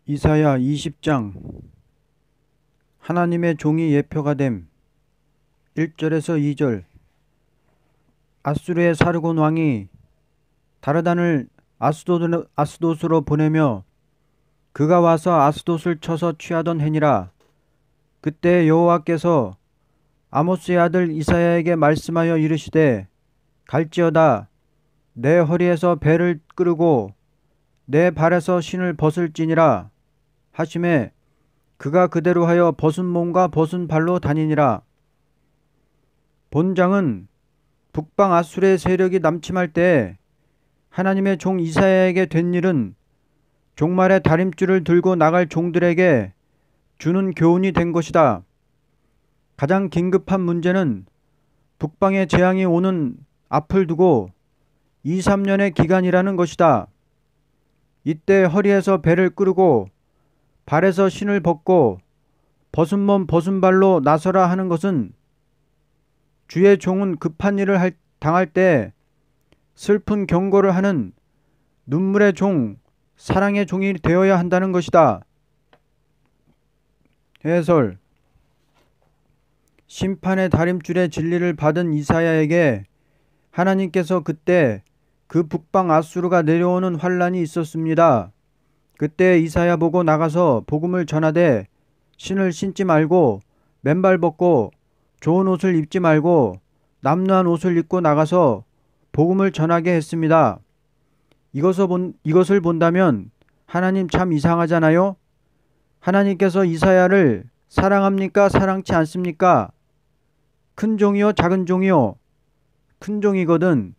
이사야 20장. 하나님의 종이 예표가 됨. 1절에서 2절. 아수르의 사르곤 왕이 다르단을 아스돗으로 보내며 그가 와서 아스돗을 쳐서 취하던 해니라. 그때 여호와께서 아모스의 아들 이사야에게 말씀하여 이르시되, 갈지어다 내 허리에서 배를 끄르고 내 발에서 신을 벗을지니라 하심에 그가 그대로 하여 벗은 몸과 벗은 발로 다니니라. 본장은 북방 아수르의 세력이 남침할 때 하나님의 종 이사야에게 된 일은 종말의 다림줄을 들고 나갈 종들에게 주는 교훈이 된 것이다. 가장 긴급한 문제는 북방의 재앙이 오는 앞을 두고 2, 3년의 기간이라는 것이다. 이때 허리에서 배를 끄르고 발에서 신을 벗고 벗은 몸 벗은 발로 나서라 하는 것은 주의 종은 급한 일을 당할 때 슬픈 경고를 하는 눈물의 종, 사랑의 종이 되어야 한다는 것이다. 해설. 심판의 다림줄의 진리를 받은 이사야에게 하나님께서 그때 그 북방 아수르가 내려오는 환란이 있었습니다. 그때 이사야 보고 나가서 복음을 전하되 신을 신지 말고 맨발 벗고 좋은 옷을 입지 말고 남루한 옷을 입고 나가서 복음을 전하게 했습니다. 이것을 본다면 하나님 참 이상하잖아요. 하나님께서 이사야를 사랑합니까? 사랑치 않습니까? 큰 종이요? 작은 종이요? 큰 종이거든.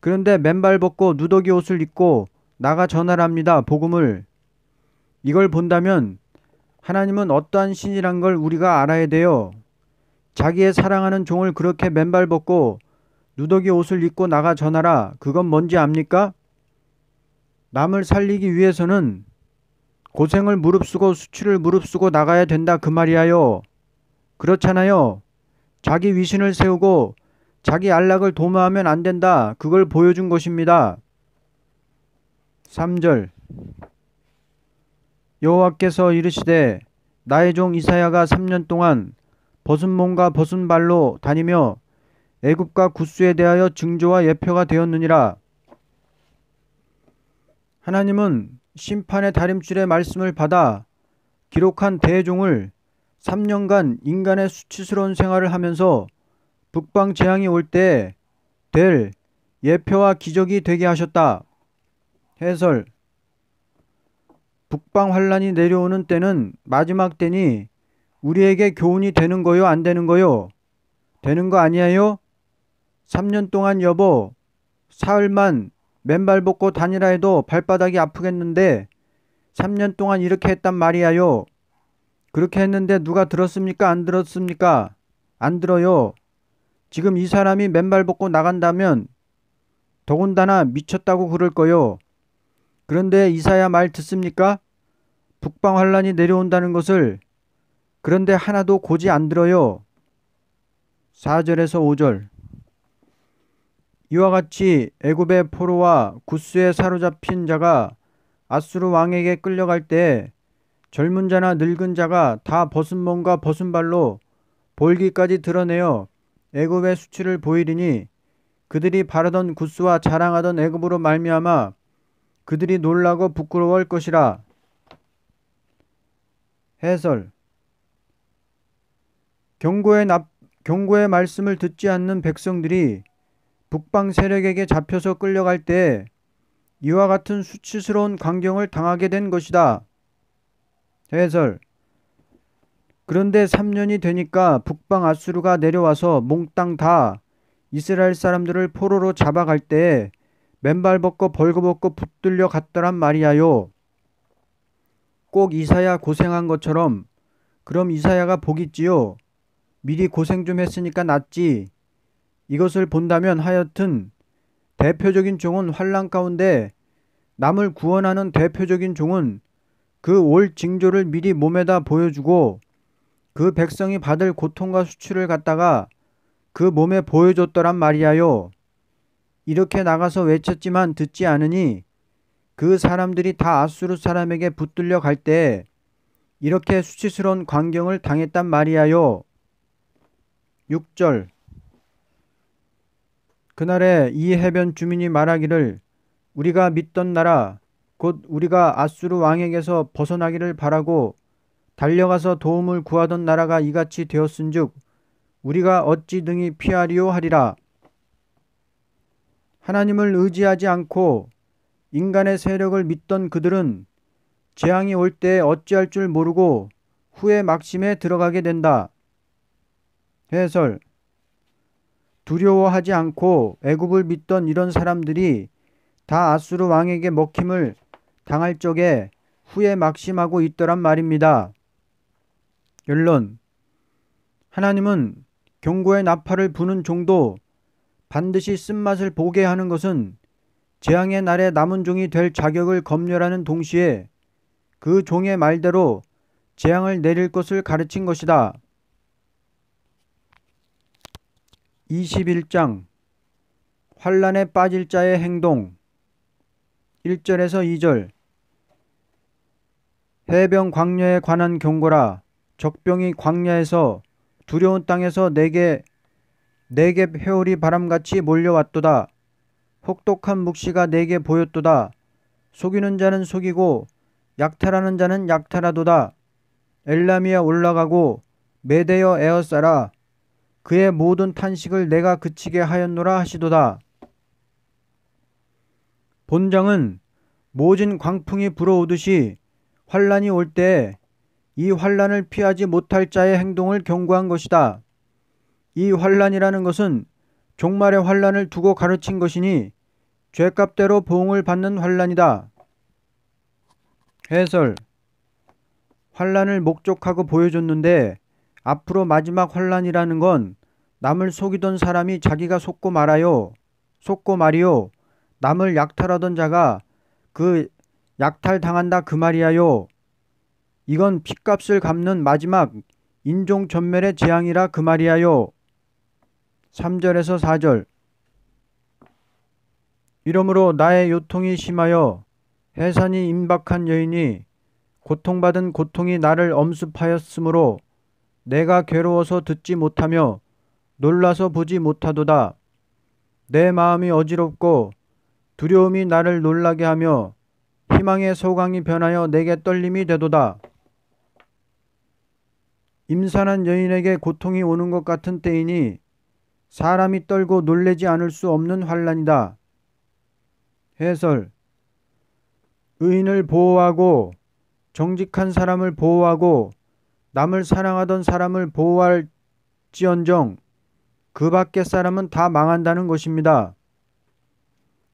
그런데 맨발 벗고 누더기 옷을 입고 나가 전하랍니다. 복음을. 이걸 본다면 하나님은 어떠한 신이란 걸 우리가 알아야 돼요. 자기의 사랑하는 종을 그렇게 맨발 벗고 누더기 옷을 입고 나가 전하라. 그건 뭔지 압니까? 남을 살리기 위해서는 고생을 무릅쓰고 수치를 무릅쓰고 나가야 된다 그 말이야요. 그렇잖아요. 자기 위신을 세우고 자기 안락을 도모하면 안 된다. 그걸 보여준 것입니다. 3절. 여호와께서 이르시되, 나의 종 이사야가 3년 동안 벗은 몸과 벗은 발로 다니며 애굽과 구스에 대하여 징조와 예표가 되었느니라. 하나님은 심판의 다림줄의 말씀을 받아 기록한 대종을 3년간 인간의 수치스러운 생활을 하면서 북방 재앙이 올 때 될 예표와 기적이 되게 하셨다. 해설. 북방 환란이 내려오는 때는 마지막 때니 우리에게 교훈이 되는 거요, 안 되는 거요? 되는 거 아니에요? 3년 동안 여보, 사흘만 맨발 벗고 다니라 해도 발바닥이 아프겠는데 3년 동안 이렇게 했단 말이야요. 그렇게 했는데 누가 들었습니까? 안 들었습니까? 안 들어요. 지금 이 사람이 맨발 벗고 나간다면 더군다나 미쳤다고 그럴 거요. 그런데 이사야 말 듣습니까? 북방 환란이 내려온다는 것을. 그런데 하나도 고지 안 들어요. 4절에서 5절. 이와 같이 애굽의 포로와 구스에 사로잡힌 자가 아수르 왕에게 끌려갈 때 젊은 자나 늙은 자가 다 벗은 몸과 벗은 발로 볼기까지 드러내어 애굽의 수치를 보이리니 그들이 바라던 구스와 자랑하던 애굽으로 말미암아 그들이 놀라고 부끄러워할 것이라. 해설. 경고의 말씀을 듣지 않는 백성들이 북방 세력에게 잡혀서 끌려갈 때 이와 같은 수치스러운 광경을 당하게 된 것이다. 해설. 그런데 3년이 되니까 북방 아수르가 내려와서 몽땅 다 이스라엘 사람들을 포로로 잡아갈 때 맨발 벗고 벌거벗고 붙들려 갔더란 말이야요. 꼭 이사야 고생한 것처럼 그럼 이사야가 복있지요. 미리 고생 좀 했으니까 낫지. 이것을 본다면 하여튼 대표적인 종은 환난 가운데 남을 구원하는 대표적인 종은 그 올 징조를 미리 몸에다 보여주고 그 백성이 받을 고통과 수치를 갖다가 그 몸에 보여줬더란 말이야요. 이렇게 나가서 외쳤지만 듣지 않으니 그 사람들이 다 아수르 사람에게 붙들려 갈 때 이렇게 수치스러운 광경을 당했단 말이야요. 6절. 그날에 이 해변 주민이 말하기를 우리가 믿던 나라 곧 우리가 아수르 왕에게서 벗어나기를 바라고 달려가서 도움을 구하던 나라가 이같이 되었은즉 우리가 어찌 능히 피하리요 하리라. 하나님을 의지하지 않고 인간의 세력을 믿던 그들은 재앙이 올 때 어찌할 줄 모르고 후에 막심에 들어가게 된다. 해설. 두려워하지 않고 애굽을 믿던 이런 사람들이 다 아수르 왕에게 먹힘을 당할 적에 후에 막심하고 있더란 말입니다. 결론. 하나님은 경고의 나팔을 부는 종도 반드시 쓴맛을 보게 하는 것은 재앙의 날에 남은 종이 될 자격을 검열하는 동시에 그 종의 말대로 재앙을 내릴 것을 가르친 것이다. 21장 환난에 빠질 자의 행동. 1절에서 2절. 해변 광야에 관한 경고라. 적병이 광야에서 두려운 땅에서 네개 회오리 바람같이 몰려왔도다. 혹독한 묵시가 내게 보였도다. 속이는 자는 속이고 약탈하는 자는 약탈하도다. 엘라미야 올라가고 메대여 에어싸라. 그의 모든 탄식을 내가 그치게 하였노라 하시도다. 본장은 모진 광풍이 불어오듯이 환란이 올 때 이 환란을 피하지 못할 자의 행동을 경고한 것이다. 이 환란이라는 것은 종말의 환란을 두고 가르친 것이니 죄값대로 보응을 받는 환란이다. 해설. 환란을 목적하고 보여줬는데 앞으로 마지막 환란이라는 건 남을 속이던 사람이 자기가 속고 말아요. 속고 말이요. 남을 약탈하던 자가 그 약탈당한다 그 말이야요. 이건 핏값을 갚는 마지막 인종전멸의 재앙이라 그 말이야요. 3절에서 4절. 이러므로 나의 요통이 심하여 해산이 임박한 여인이 고통받은 고통이 나를 엄습하였으므로 내가 괴로워서 듣지 못하며 놀라서 보지 못하도다. 내 마음이 어지럽고 두려움이 나를 놀라게 하며 희망의 소강이 변하여 내게 떨림이 되도다. 임산한 여인에게 고통이 오는 것 같은 때이니 사람이 떨고 놀래지 않을 수 없는 환란이다. 해설. 의인을 보호하고 정직한 사람을 보호하고 남을 사랑하던 사람을 보호할지언정 그 밖의 사람은 다 망한다는 것입니다.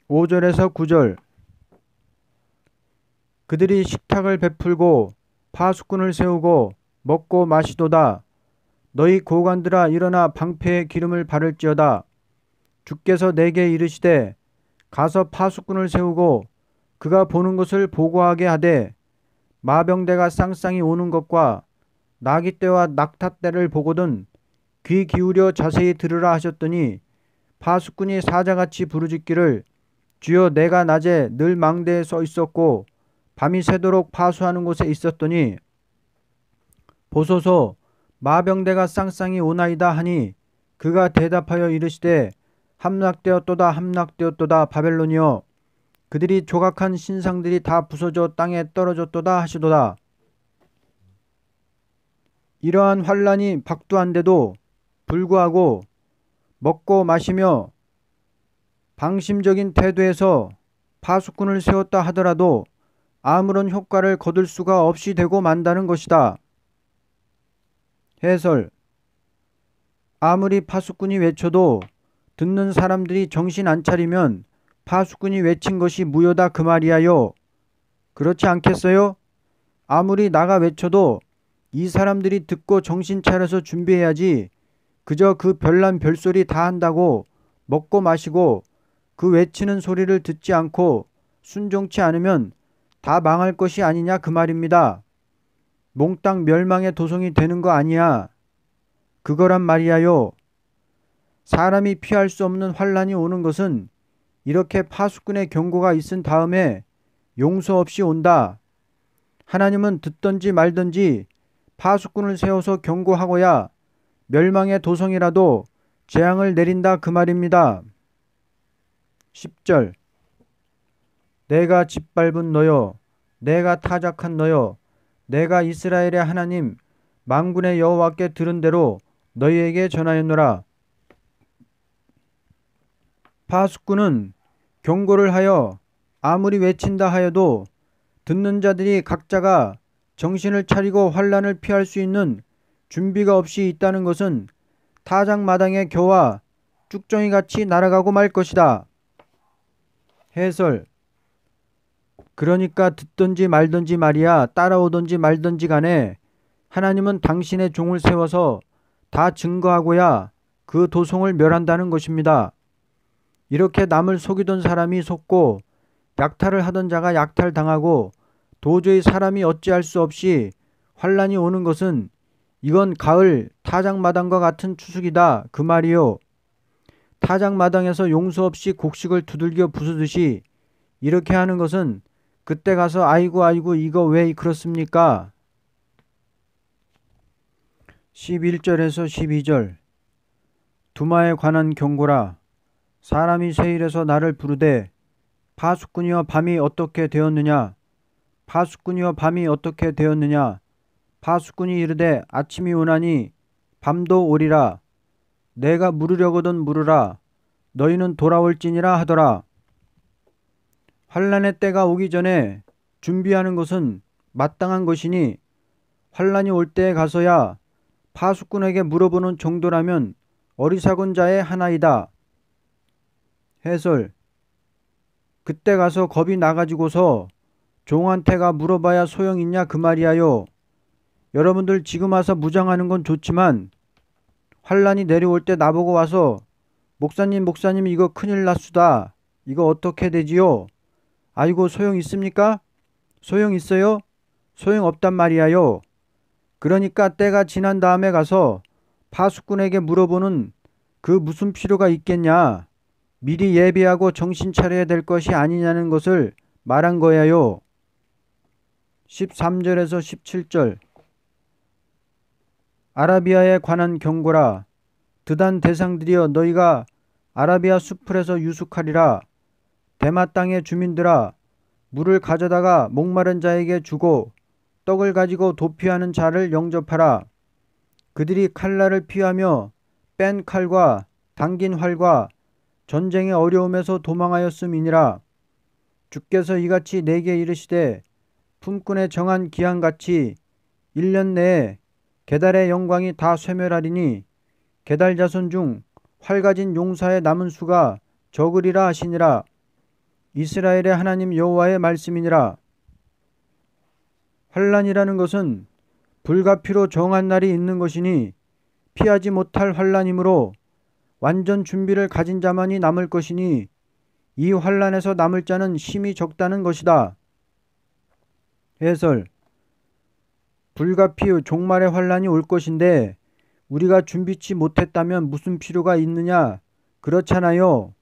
5절에서 9절. 그들이 식탁을 베풀고 파수꾼을 세우고 먹고 마시도다. 너희 고관들아 일어나 방패에 기름을 바를지어다. 주께서 내게 이르시되 가서 파수꾼을 세우고 그가 보는 것을 보고하게 하되 마병대가 쌍쌍이 오는 것과 나귀떼와 낙타떼를 보거든 귀 기울여 자세히 들으라 하셨더니 파수꾼이 사자같이 부르짖기를 주여 내가 낮에 늘 망대에 서 있었고 밤이 새도록 파수하는 곳에 있었더니 보소서 마병대가 쌍쌍이 오나이다 하니 그가 대답하여 이르시되 함락되었도다 함락되었도다 바벨론이여 그들이 조각한 신상들이 다 부서져 땅에 떨어졌도다 하시도다. 이러한 환란이 박두한데도 불구하고 먹고 마시며 방심적인 태도에서 파수꾼을 세웠다 하더라도 아무런 효과를 거둘 수가 없이 되고 만다는 것이다. 해설. 아무리 파수꾼이 외쳐도 듣는 사람들이 정신 안 차리면 파수꾼이 외친 것이 무효다 그 말이야요. 그렇지 않겠어요? 아무리 나가 외쳐도 이 사람들이 듣고 정신 차려서 준비해야지 그저 그 별난 별소리 다 한다고 먹고 마시고 그 외치는 소리를 듣지 않고 순종치 않으면 다 망할 것이 아니냐 그 말입니다. 몽땅 멸망의 도성이 되는 거 아니야. 그거란 말이야요. 사람이 피할 수 없는 환란이 오는 것은 이렇게 파수꾼의 경고가 있은 다음에 용서 없이 온다. 하나님은 듣든지 말든지 파수꾼을 세워서 경고하고야 멸망의 도성이라도 재앙을 내린다 그 말입니다. 10절 내가 짓밟은 너여 내가 타작한 너여 내가 이스라엘의 하나님 만군의 여호와께 들은 대로 너희에게 전하였노라. 파수꾼은 경고를 하여 아무리 외친다 하여도 듣는 자들이 각자가 정신을 차리고 환란을 피할 수 있는 준비가 없이 있다는 것은 타작마당의 겨와 쭉정이같이 날아가고 말 것이다. 해설 그러니까 듣든지 말든지 말이야 따라오든지 말든지 간에 하나님은 당신의 종을 세워서 다 증거하고야 그 도성을 멸한다는 것입니다. 이렇게 남을 속이던 사람이 속고 약탈을 하던 자가 약탈당하고 도저히 사람이 어찌할 수 없이 환란이 오는 것은 이건 가을 타작마당과 같은 추수기다 그 말이요. 타작마당에서 용서 없이 곡식을 두들겨 부수듯이 이렇게 하는 것은 그때 가서 아이고 이거 왜 그렇습니까? 11절에서 12절 두마에 관한 경고라. 사람이 세일에서 나를 부르되 파수꾼이여 밤이 어떻게 되었느냐 파수꾼이여 밤이 어떻게 되었느냐 파수꾼이 이르되 아침이 오나니 밤도 오리라. 내가 물으려거든 물으라. 너희는 돌아올지니라 하더라. 환란의 때가 오기 전에 준비하는 것은 마땅한 것이니 환란이 올 때에 가서야 파수꾼에게 물어보는 정도라면 어리석은 자의 하나이다. 해설 그때 가서 겁이 나가지고서 종한테가 물어봐야 소용있냐 그 말이야요. 여러분들 지금 와서 무장하는 건 좋지만 환란이 내려올 때 나보고 와서 목사님 이거 큰일 났수다. 이거 어떻게 되지요? 아이고 소용 있습니까? 소용 있어요? 소용 없단 말이야요. 그러니까 때가 지난 다음에 가서 파수꾼에게 물어보는 그 무슨 필요가 있겠냐. 미리 예비하고 정신 차려야 될 것이 아니냐는 것을 말한 거야요. 13절에서 17절 아라비아에 관한 경고라. 드단 대상들이여 너희가 아라비아 수풀에서 유숙하리라. 대마 땅의 주민들아 물을 가져다가 목마른 자에게 주고 떡을 가지고 도피하는 자를 영접하라. 그들이 칼날을 피하며 뺀 칼과 당긴 활과 전쟁의 어려움에서 도망하였음이니라. 주께서 이같이 내게 이르시되 품꾼의 정한 기한같이 1년 내에 게달의 영광이 다 쇠멸하리니 게달 자손 중 활 가진 용사의 남은 수가 적으리라 하시니라. 이스라엘의 하나님 여호와의 말씀이니라. 환란이라는 것은 불가피로 정한 날이 있는 것이니 피하지 못할 환란이므로 완전 준비를 가진 자만이 남을 것이니 이 환란에서 남을 자는 힘이 적다는 것이다. 해설 불가피 종말의 환란이 올 것인데 우리가 준비치 못했다면 무슨 필요가 있느냐? 그렇잖아요.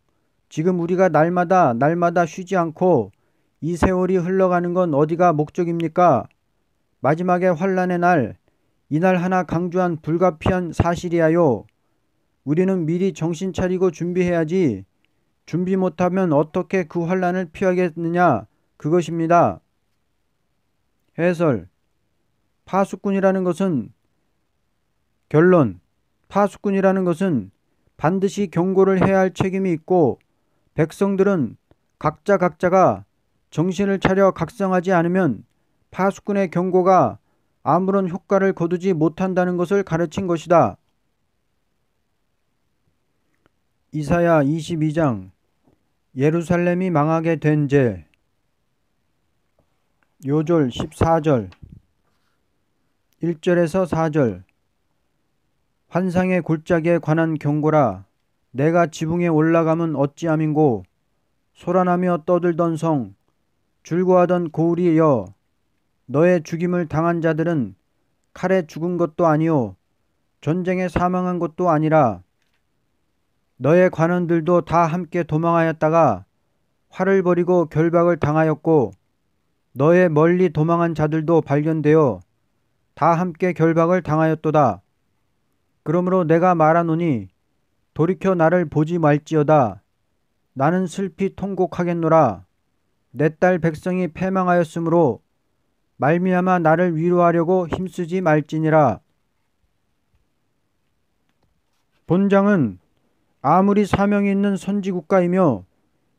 지금 우리가 날마다 쉬지 않고 이 세월이 흘러가는 건 어디가 목적입니까? 마지막에 환란의 날, 이날 하나 강조한 불가피한 사실이야요. 우리는 미리 정신 차리고 준비해야지. 준비 못하면 어떻게 그 환란을 피하겠느냐? 그것입니다. 해설 파수꾼이라는 것은 결론 파수꾼이라는 것은 반드시 경고를 해야 할 책임이 있고 백성들은 각자가 정신을 차려 각성하지 않으면 파수꾼의 경고가 아무런 효과를 거두지 못한다는 것을 가르친 것이다. 이사야 22장 예루살렘이 망하게 된 제 요절 14절 1절에서 4절 환상의 골짜기에 관한 경고라. 내가 지붕에 올라가면 어찌함인고 소란하며 떠들던 성 즐거워하던 고울이여 너의 죽임을 당한 자들은 칼에 죽은 것도 아니요 전쟁에 사망한 것도 아니라 너의 관원들도 다 함께 도망하였다가 활을 버리고 결박을 당하였고 너의 멀리 도망한 자들도 발견되어 다 함께 결박을 당하였도다. 그러므로 내가 말하노니 돌이켜 나를 보지 말지어다. 나는 슬피 통곡하겠노라. 내 딸 백성이 패망하였으므로 말미암아 나를 위로하려고 힘쓰지 말지니라. 본장은 아무리 사명이 있는 선지국가이며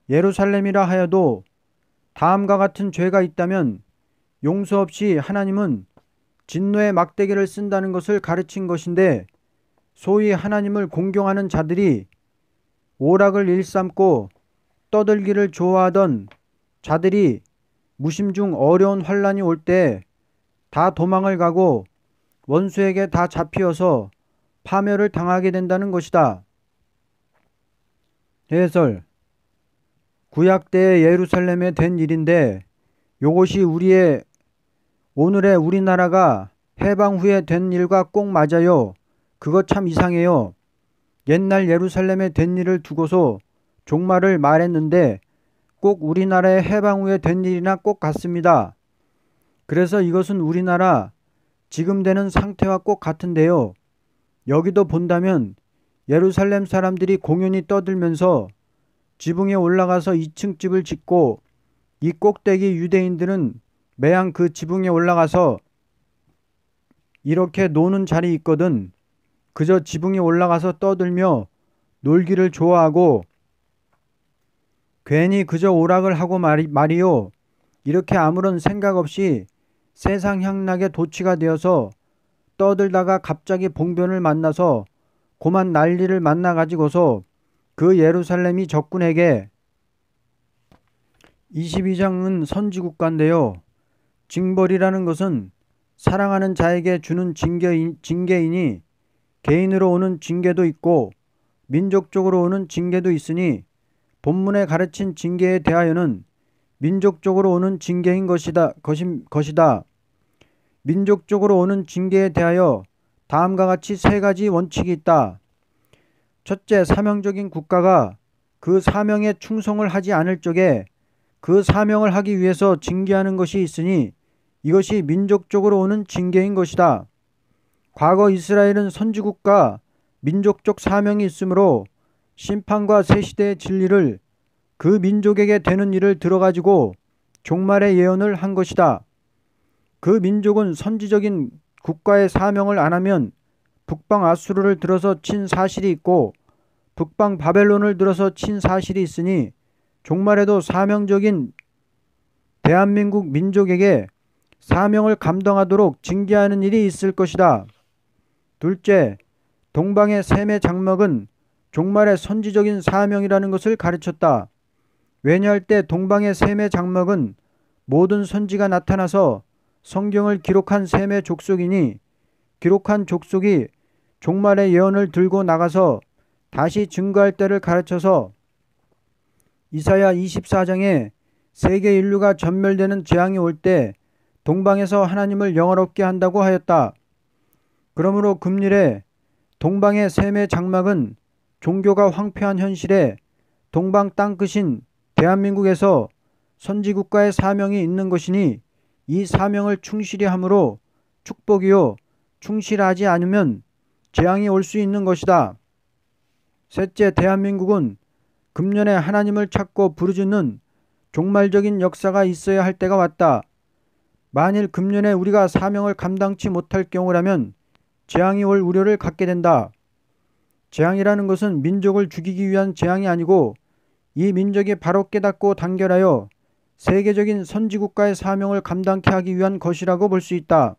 예루살렘이라 하여도 다음과 같은 죄가 있다면 용서 없이 하나님은 진노의 막대기를 쓴다는 것을 가르친 것인데, 소위 하나님을 공경하는 자들이 오락을 일삼고 떠들기를 좋아하던 자들이 무심중 어려운 환란이 올 때 다 도망을 가고 원수에게 다 잡히어서 파멸을 당하게 된다는 것이다. 해설. 구약 때의 예루살렘에 된 일인데 요것이 오늘의 우리나라가 해방 후에 된 일과 꼭 맞아요. 그거 참 이상해요. 옛날 예루살렘에 된 일을 두고서 종말을 말했는데 꼭 우리나라의 해방 후에 된 일이나 꼭 같습니다. 그래서 이것은 우리나라 지금 되는 상태와 꼭 같은데요. 여기도 본다면 예루살렘 사람들이 공연히 떠들면서 지붕에 올라가서 2층 집을 짓고 이 꼭대기 유대인들은 매양 그 지붕에 올라가서 이렇게 노는 자리 있거든. 그저 지붕에 올라가서 떠들며 놀기를 좋아하고 괜히 그저 오락을 하고 말이요. 이렇게 아무런 생각 없이 세상 향락에 도취가 되어서 떠들다가 갑자기 봉변을 만나서 고만 난리를 만나가지고서 그 예루살렘이 적군에게 22장은 선지국가인데요. 징벌이라는 것은 사랑하는 자에게 주는 징계이니 개인으로 오는 징계도 있고 민족적으로 오는 징계도 있으니 본문에 가르친 징계에 대하여는 민족적으로 오는 징계인 것이다. 민족적으로 오는 징계에 대하여 다음과 같이 세 가지 원칙이 있다. 첫째, 사명적인 국가가 그 사명에 충성을 하지 않을 적에 그 사명을 하기 위해서 징계하는 것이 있으니 이것이 민족적으로 오는 징계인 것이다. 과거 이스라엘은 선지국가 민족적 사명이 있으므로 심판과 새 시대의 진리를 그 민족에게 되는 일을 들어가지고 종말의 예언을 한 것이다. 그 민족은 선지적인 국가의 사명을 안 하면 북방 아수르를 들어서 친 사실이 있고 북방 바벨론을 들어서 친 사실이 있으니 종말에도 사명적인 대한민국 민족에게 사명을 감당하도록 징계하는 일이 있을 것이다. 둘째, 동방의 셈의 장막은 종말의 선지적인 사명이라는 것을 가르쳤다. 왜냐할 때 동방의 셈의 장막은 모든 선지가 나타나서 성경을 기록한 셈의 족속이니 기록한 족속이 종말의 예언을 들고 나가서 다시 증거할 때를 가르쳐서 이사야 24장에 세계 인류가 전멸되는 재앙이 올 때 동방에서 하나님을 영화롭게 한다고 하였다. 그러므로 금일에 동방의 셈의 장막은 종교가 황폐한 현실에 동방 땅끝인 대한민국에서 선지국가의 사명이 있는 것이니 이 사명을 충실히 함으로 축복이요 충실하지 않으면 재앙이 올 수 있는 것이다. 셋째, 대한민국은 금년에 하나님을 찾고 부르짖는 종말적인 역사가 있어야 할 때가 왔다. 만일 금년에 우리가 사명을 감당치 못할 경우라면 재앙이 올 우려를 갖게 된다. 재앙이라는 것은 민족을 죽이기 위한 재앙이 아니고 이 민족이 바로 깨닫고 단결하여 세계적인 선지국가의 사명을 감당케 하기 위한 것이라고 볼 수 있다.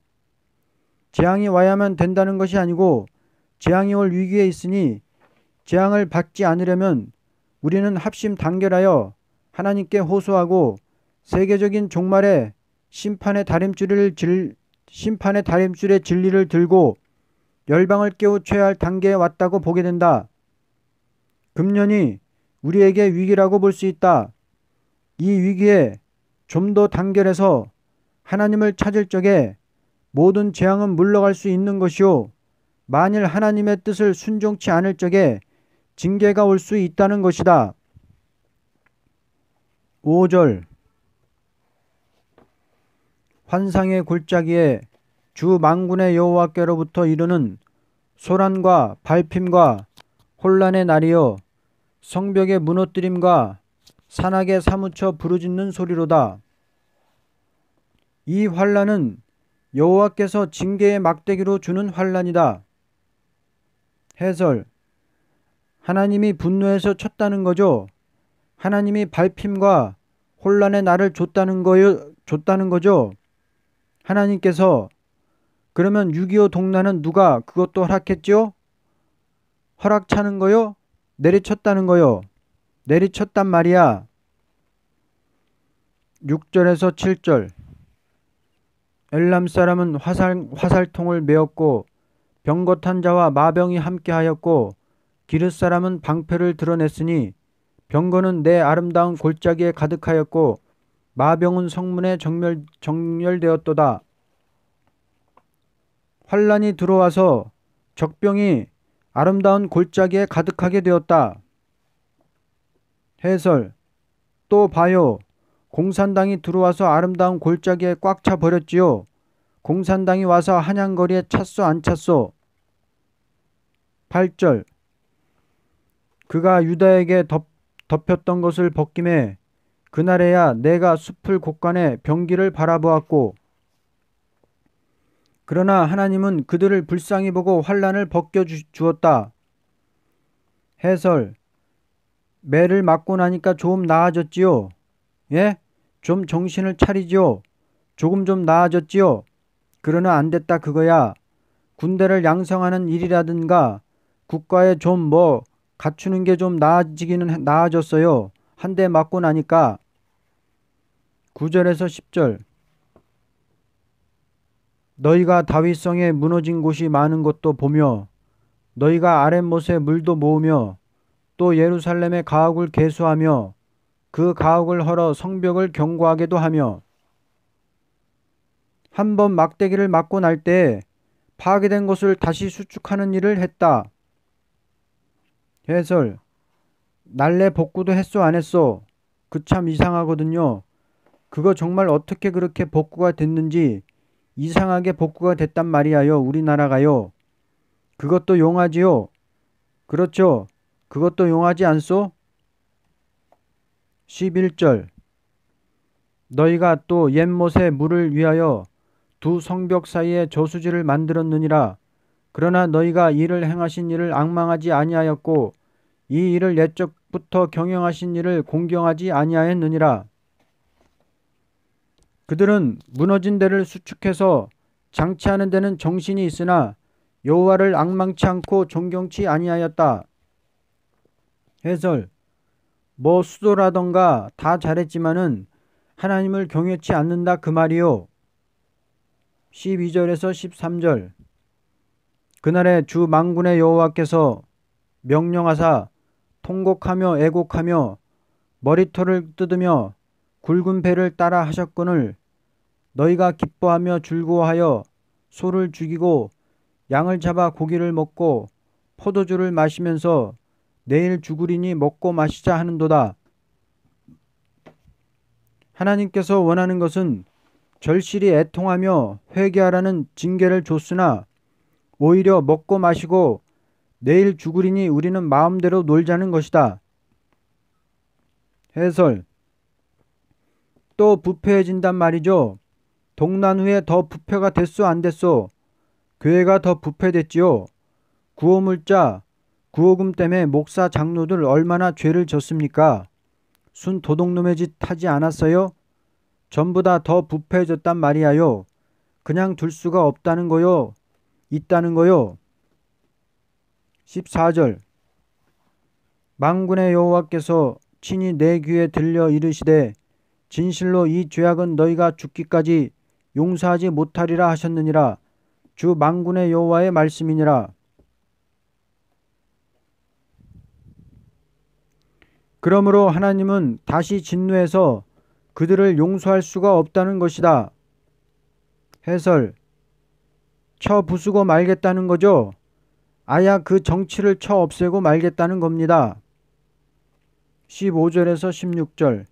재앙이 와야만 된다는 것이 아니고 재앙이 올 위기에 있으니 재앙을 받지 않으려면 우리는 합심 단결하여 하나님께 호소하고 세계적인 종말에 심판의 다림줄의 진리를 들고 열방을 깨우쳐야 할 단계에 왔다고 보게 된다. 금년이 우리에게 위기라고 볼 수 있다. 이 위기에 좀 더 단결해서 하나님을 찾을 적에 모든 재앙은 물러갈 수 있는 것이요 만일 하나님의 뜻을 순종치 않을 적에 징계가 올 수 있다는 것이다. 5절. 환상의 골짜기에 주 만군의 여호와께로부터 이르는 소란과 발핌과 혼란의 날이여 성벽의 무너뜨림과 산악에 사무쳐 부르짖는 소리로다. 이 환란은 여호와께서 징계의 막대기로 주는 환란이다. 해설. 하나님이 분노해서 쳤다는 거죠. 하나님이 발핌과 혼란의 날을 줬다는 거죠. 하나님께서. 그러면 6.25 동란은 누가 그것도 허락했죠? 허락차는 거요? 내리쳤다는 거요? 내리쳤단 말이야. 6절에서 7절. 엘람 사람은 화살통을 메었고 병거탄 자와 마병이 함께하였고 기르 사람은 방패를 드러냈으니 병거는 내 아름다운 골짜기에 가득하였고 마병은 성문에 정렬되었도다. 환란이 들어와서 적병이 아름다운 골짜기에 가득하게 되었다. 해설. 또 봐요. 공산당이 들어와서 아름다운 골짜기에 꽉 차 버렸지요. 공산당이 와서 한양거리에 찼소 안 찼소? 8절. 그가 유다에게 덮였던 것을 벗김에 그날에야 내가 숲을 곳간에 병기를 바라보았고 그러나 하나님은 그들을 불쌍히 보고 환란을 벗겨주었다. 해설. 매를 맞고 나니까 좀 나아졌지요. 예? 좀 정신을 차리지요. 조금 좀 나아졌지요. 그러나 안 됐다 그거야. 군대를 양성하는 일이라든가 국가에 좀 갖추는 게 좀 나아지기는 나아졌어요. 한 대 맞고 나니까. 9절에서 10절. 너희가 다윗성에 무너진 곳이 많은 것도 보며 너희가 아랫못에 물도 모으며 또 예루살렘의 가옥을 개수하며 그 가옥을 헐어 성벽을 견고하게도 하며 한 번 막대기를 맞고 날 때 파괴된 것을 다시 수축하는 일을 했다. 해설. 날래 복구도 했소 안 했소? 그 참 이상하거든요. 그거 정말 어떻게 그렇게 복구가 됐는지 이상하게 복구가 됐단 말이야요. 우리나라가요. 그것도 용하지요. 그렇죠. 그것도 용하지 않소? 11절. 너희가 또 옛못에 물을 위하여 두 성벽 사이에 저수지를 만들었느니라. 그러나 너희가 이를 행하신 일을 앙망하지 아니하였고 이 일을 옛적부터 경영하신 일을 공경하지 아니하였느니라. 그들은 무너진 데를 수축해서 장치하는 데는 정신이 있으나 여호와를 앙망치 않고 존경치 아니하였다. 해설. 수도라던가 다 잘했지만은 하나님을 경외치 않는다 그 말이요. 12절에서 13절. 그날에 주 만군의 여호와께서 명령하사 통곡하며 애곡하며 머리털을 뜯으며 굵은 배를 따라 하셨거늘 너희가 기뻐하며 즐거워하여 소를 죽이고 양을 잡아 고기를 먹고 포도주를 마시면서 내일 죽으리니 먹고 마시자 하는도다. 하나님께서 원하는 것은 절실히 애통하며 회개하라는 징계를 줬으나 오히려 먹고 마시고 내일 죽으리니 우리는 마음대로 놀자는 것이다. 해설. 또 부패해진단 말이죠. 동란 후에 더 부패가 됐소 안 됐소? 교회가 더 부패됐지요. 구호물자, 구호금 때문에 목사 장로들 얼마나 죄를 졌습니까? 순 도둑놈의 짓 하지 않았어요? 전부 다 더 부패해졌단 말이야요. 그냥 둘 수가 없다는 거요. 있다는 거요. 14절. 만군의 여호와께서 친히 내 귀에 들려 이르시되 진실로 이 죄악은 너희가 죽기까지 용서하지 못하리라 하셨느니라. 주 만군의 여호와의 말씀이니라. 그러므로 하나님은 다시 진노해서 그들을 용서할 수가 없다는 것이다. 해설. 쳐 부수고 말겠다는 거죠. 아야 그 정치를 쳐 없애고 말겠다는 겁니다. 15절에서 16절.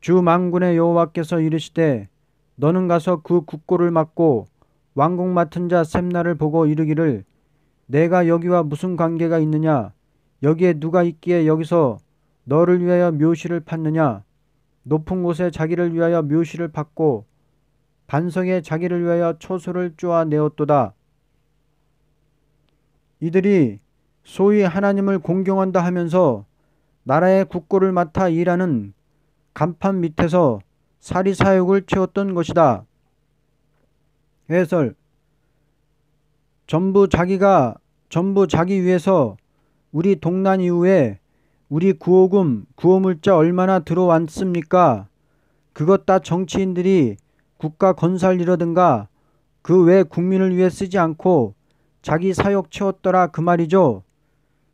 주 만군의 여호와께서 이르시되 너는 가서 그 국고를 막고 왕궁 맡은 자 셈나를 보고 이르기를 내가 여기와 무슨 관계가 있느냐? 여기에 누가 있기에 여기서 너를 위하여 묘시를 팠느냐? 높은 곳에 자기를 위하여 묘시를 팠고 반석에 자기를 위하여 초소를 쪼아 내었도다. 이들이 소위 하나님을 공경한다 하면서 나라의 국고를 맡아 일하는 간판 밑에서 사리사욕을 채웠던 것이다. 해설. 전부 자기 위해서 우리 동란 이후에 우리 구호금, 구호물자 얼마나 들어왔습니까? 그것 다 정치인들이 국가 건설이라든가 그 외 국민을 위해 쓰지 않고 자기 사욕 채웠더라 그 말이죠.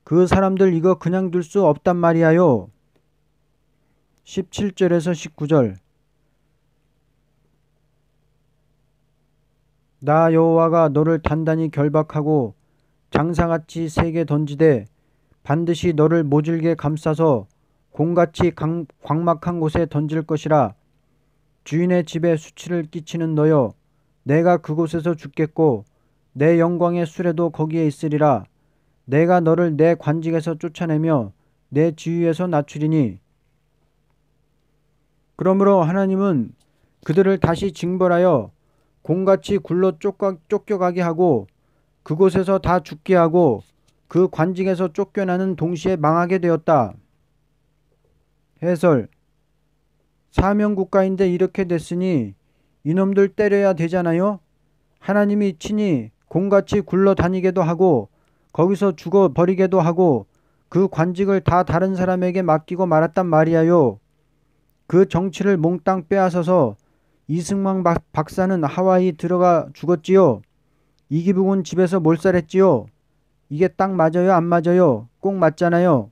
그 사람들 이거 그냥 둘 수 없단 말이야요. 17절에서 19절. 나 여호와가 너를 단단히 결박하고 장사같이 세게 던지되 반드시 너를 모질게 감싸서 공같이 광막한 곳에 던질 것이라. 주인의 집에 수치를 끼치는 너여 내가 그곳에서 죽겠고 내 영광의 수레도 거기에 있으리라. 내가 너를 내 관직에서 쫓아내며 내 지위에서 낮추리니. 그러므로 하나님은 그들을 다시 징벌하여 공같이 굴러 쫓겨가게 하고 그곳에서 다 죽게 하고 그 관직에서 쫓겨나는 동시에 망하게 되었다. 해설. 사명국가인데 이렇게 됐으니 이놈들 때려야 되잖아요. 하나님이 친히 공같이 굴러다니게도 하고 거기서 죽어버리게도 하고 그 관직을 다 다른 사람에게 맡기고 말았단 말이야요. 그 정치를 몽땅 빼앗아서 이승만 박사는 하와이 들어가 죽었지요. 이기붕은 집에서 몰살했지요. 이게 딱 맞아요? 안 맞아요? 꼭 맞잖아요.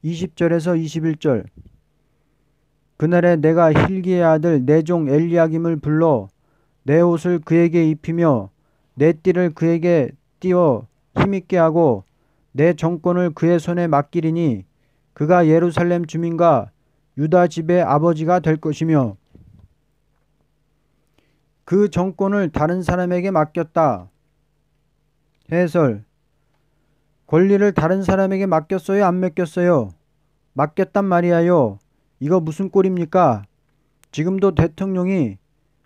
20절에서 21절. 그날에 내가 hil기의 아들 내 종 엘리야김을 불러 내 옷을 그에게 입히며 내 띠를 그에게 띄워 힘있게 하고 내 정권을 그의 손에 맡기리니 그가 예루살렘 주민과 유다 집의 아버지가 될 것이며. 그 정권을 다른 사람에게 맡겼다. 해설. 권리를 다른 사람에게 맡겼어요? 안 맡겼어요? 맡겼단 말이야요. 이거 무슨 꼴입니까? 지금도 대통령이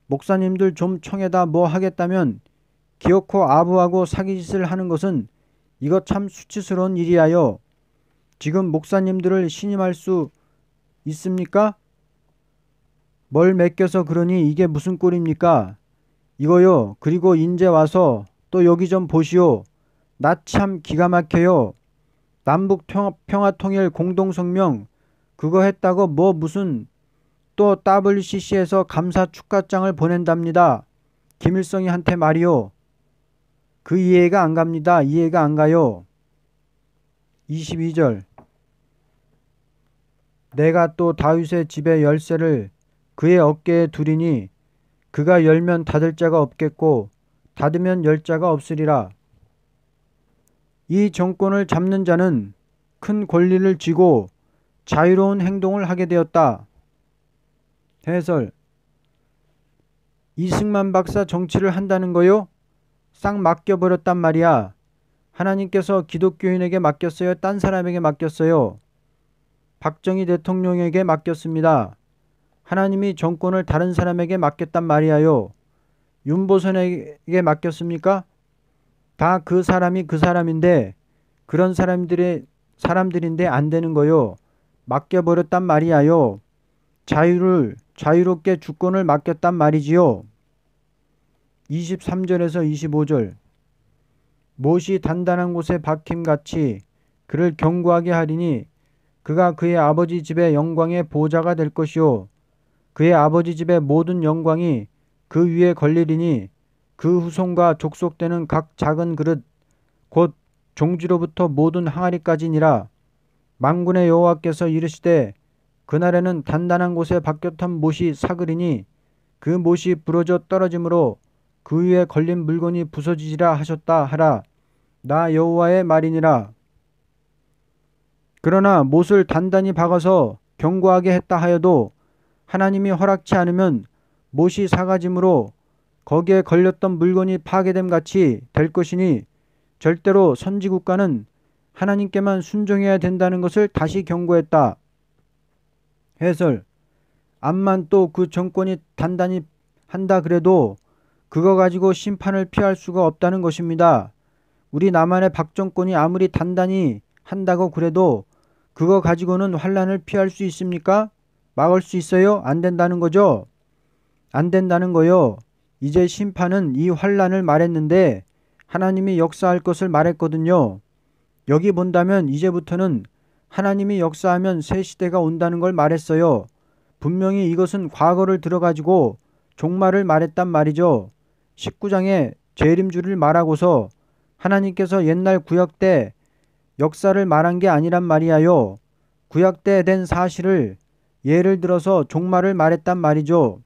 목사님들 좀 청해다 뭐 하겠다면 기어코 아부하고 사기짓을 하는 것은 이거 참 수치스러운 일이야요. 지금 목사님들을 신임할 수 있습니까? 뭘 맡겨서 그러니 이게 무슨 꼴입니까? 이거요. 그리고 인제 와서 또 여기 좀 보시오. 나 참 기가 막혀요. 남북 평화통일 공동성명 그거 했다고 뭐 무슨 또 WCC에서 감사 축하장을 보낸답니다. 김일성이 한테 말이요. 그 이해가 안 갑니다. 이해가 안 가요. 22절. 내가 또 다윗의 집의 열쇠를 그의 어깨에 두리니 그가 열면 닫을 자가 없겠고 닫으면 열 자가 없으리라. 이 정권을 잡는 자는 큰 권리를 쥐고 자유로운 행동을 하게 되었다. 해설. 이승만 박사 정치를 한다는 거요? 싹 맡겨버렸단 말이야. 하나님께서 기독교인에게 맡겼어요? 딴 사람에게 맡겼어요? 박정희 대통령에게 맡겼습니다. 하나님이 정권을 다른 사람에게 맡겼단 말이야요. 윤보선에게 맡겼습니까? 다 그 사람이 그 사람인데 그런 사람들인데 안 되는 거요. 맡겨버렸단 말이야요. 자유롭게 주권을 맡겼단 말이지요. 23절에서 25절. 못이 단단한 곳에 박힘같이 그를 견고하게 하리니 그가 그의 아버지 집의 영광의 보좌가 될 것이요 그의 아버지 집의 모든 영광이 그 위에 걸리리니 그 후손과 족속되는 각 작은 그릇 곧 종지로부터 모든 항아리까지니라. 만군의 여호와께서 이르시되 그날에는 단단한 곳에 박혔던 못이 사그리니 그 못이 부러져 떨어지므로 그 위에 걸린 물건이 부서지리라 하셨다 하라. 나 여호와의 말이니라. 그러나 못을 단단히 박아서 견고하게 했다 하여도 하나님이 허락치 않으면 못이 사가짐으로 거기에 걸렸던 물건이 파괴됨 같이 될 것이니 절대로 선지국가는 하나님께만 순종해야 된다는 것을 다시 경고했다. 해설. 암만 또 그 정권이 단단히 한다 그래도 그거 가지고 심판을 피할 수가 없다는 것입니다. 우리 남한의 박정권이 아무리 단단히 한다고 그래도 그거 가지고는 환란을 피할 수 있습니까? 막을 수 있어요? 안 된다는 거죠? 안 된다는 거요. 이제 심판은 이 환란을 말했는데 하나님이 역사할 것을 말했거든요. 여기 본다면 이제부터는 하나님이 역사하면 새 시대가 온다는 걸 말했어요. 분명히 이것은 과거를 들어가지고 종말을 말했단 말이죠. 19장에 재림주를 말하고서 하나님께서 옛날 구약 때 역사를 말한 게 아니란 말이야요. 구약 때 된 사실을 예를 들어서 종말을 말했단 말이죠.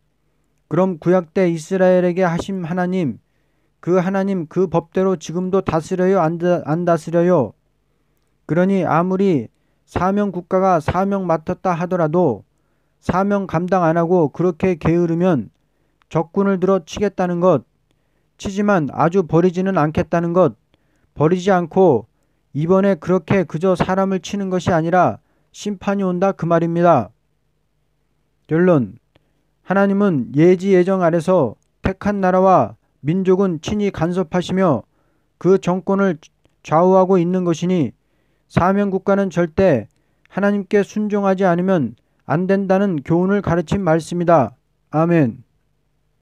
그럼 구약 때 이스라엘에게 하신 하나님 그 법대로 지금도 다스려요? 안 다스려요? 그러니 아무리 사명 국가가 사명 맡았다 하더라도 사명 감당 안 하고 그렇게 게으르면 적군을 들어 치겠다는 것, 치지만 아주 버리지는 않겠다는 것, 버리지 않고 이번에 그렇게 그저 사람을 치는 것이 아니라 심판이 온다 그 말입니다. 결론. 하나님은 예지 예정 아래서 택한 나라와 민족은 친히 간섭하시며 그 정권을 좌우하고 있는 것이니 사명국가는 절대 하나님께 순종하지 않으면 안 된다는 교훈을 가르친 말씀이다. 아멘.